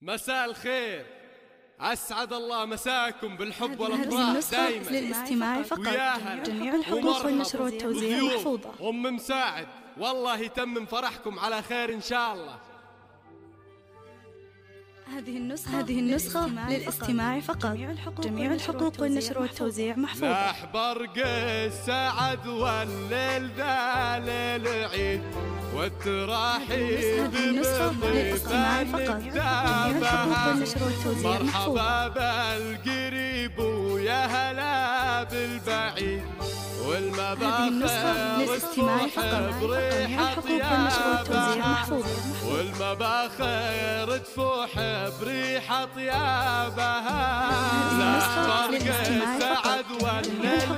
مساء الخير، أسعد الله مساكم بالحب والأفراح دائما. للاستماع فقط. جميع الحقوق والنشر والتوزيع محفوظة. أم مساعد والله يتمم فرحكم على خير إن شاء الله. هذه النسخة للاستماع فقط. جميع الحقوق والنشر والتوزيع محفوظة. نحبرق السعد والليل ذا ليل عيد والتراحيب للاستماع فقط. جميع الحقوق والنشر والتوزيع محفوظة. مرحبا بالقريب ويا هلا بالبعيد والمباخر تفوح بريحة طيابها والمباخر تفوح بريحة طيابها. نحبرق السعد والليل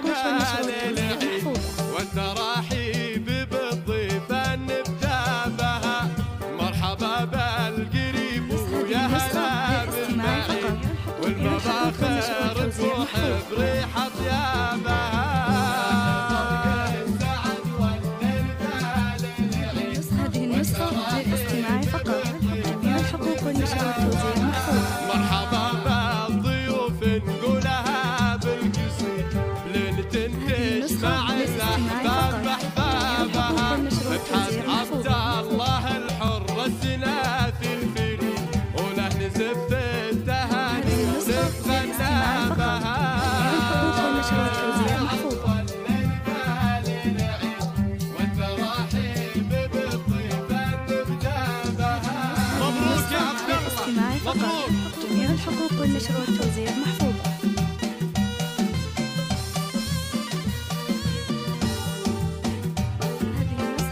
العيد والتراحيب بالضيفة نبتابها. مرحبا بالقريب ويا هلا بالبعيد والمباخر تفوح بريحة طيابها. مرحبا بالضيوف نقولها بالقصيد ليلة تجمع الأحباب أحبابها. مدحت عبد الله الحر السنافي الفريد وله نزف التهاني ونتغنى بها. مبروك. جميع الحقوق والنشر والتوزيع محفوظة.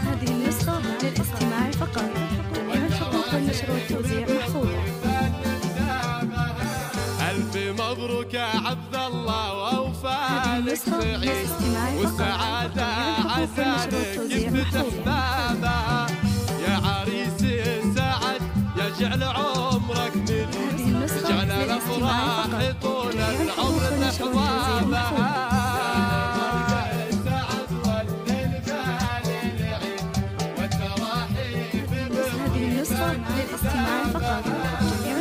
هذه النسخة للاستماع فقط. جميع الحقوق والنشر والتوزيع محفوظة. ألف مبروك يا عبد الله وأوفالك سعيد والسعادة عسالك يفتح بابها. يا عريس السعد يا جعل عمرك مليء جعل الأفراح طول العمر تحظابها.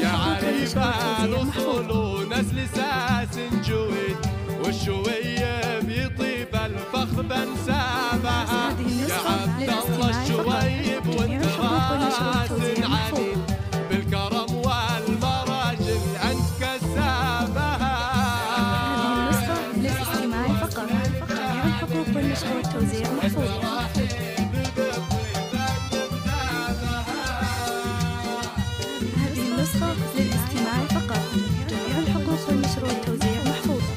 يا عريبان وصول ونسل ساس جويد والشويب يطيب الفخر بنسابها. يا عبد الله الشويب وانت راس عنيد بالكرم والمراجل انت كسابها. للاستماع فقط. جميع الحقوق والنشر والتوزيع محفوظة. نسخة للاستماع فقط. جميع الحقوق والنشر والتوزيع محفوظة.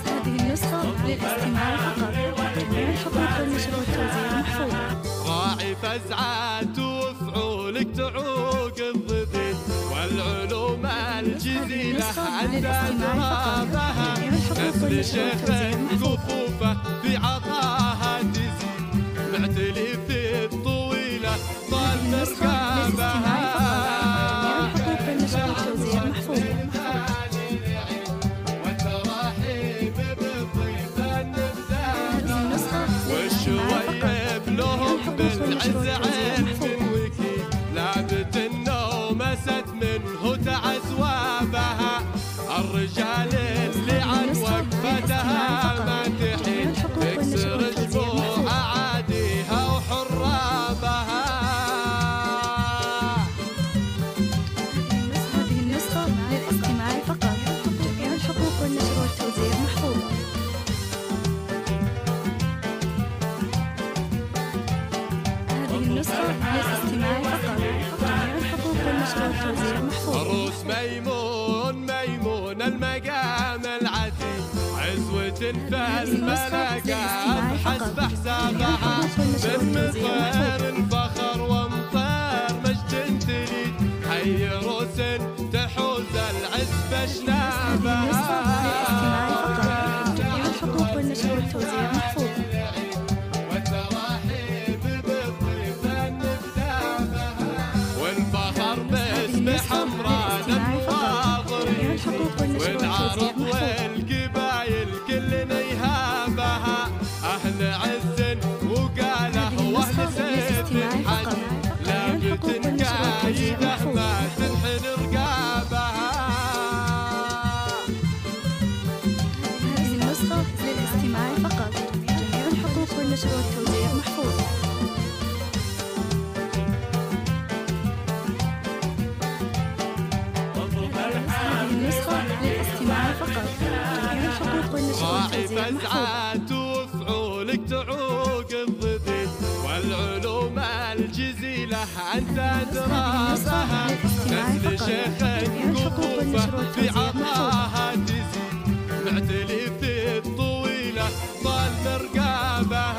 هذه النسخة للاستماع فقط. جميع الحقوق والنشر والتوزيع محفوظة. راعي فزعات وفعولك تعوق الضديد والعلوم الجزيلة عند أترابها. نسل شيخ كفوفه في عطاها تزيد معتلي في الطويلة طال مركبها. الحقوق والنشر والتوزيع محفوظة. والتراحيب بالضيفة نبدأ والشويب لهم بالعز عين من وكيل لعبة النوم ست منه تعزوابها. الرجال اللي عن وقفتها ما تحيل تكسر جبوع عاديها وحرابها. هذه النسخة للاستماع فقط. جميع الحقوق والنشر والتوزيع محفوظة. هذه النسخة للاستماع فقط. جميع الحقوق والنشر والتوزيع محفوظة. عروس ميمون المقام العتيق عزوة فالملكات حسب حسابها. من مطير الفخر ومطير مجد تريد حي روس تحوز العز بشنابها. جميع الحقوق والنشر والتوزيع محفوظة. والفخر باسم حمران الناظرين والعرب والقبايل كل نيهابها. والنشر والتوزيع محفوظ. فزعات وفعولك تعوق الضديد، والعلوم الجزيلة أنت أدرى بها، مثل شيخ الكوفة في عطاها تزيد، معتلي في الطويلة طال مرقابها.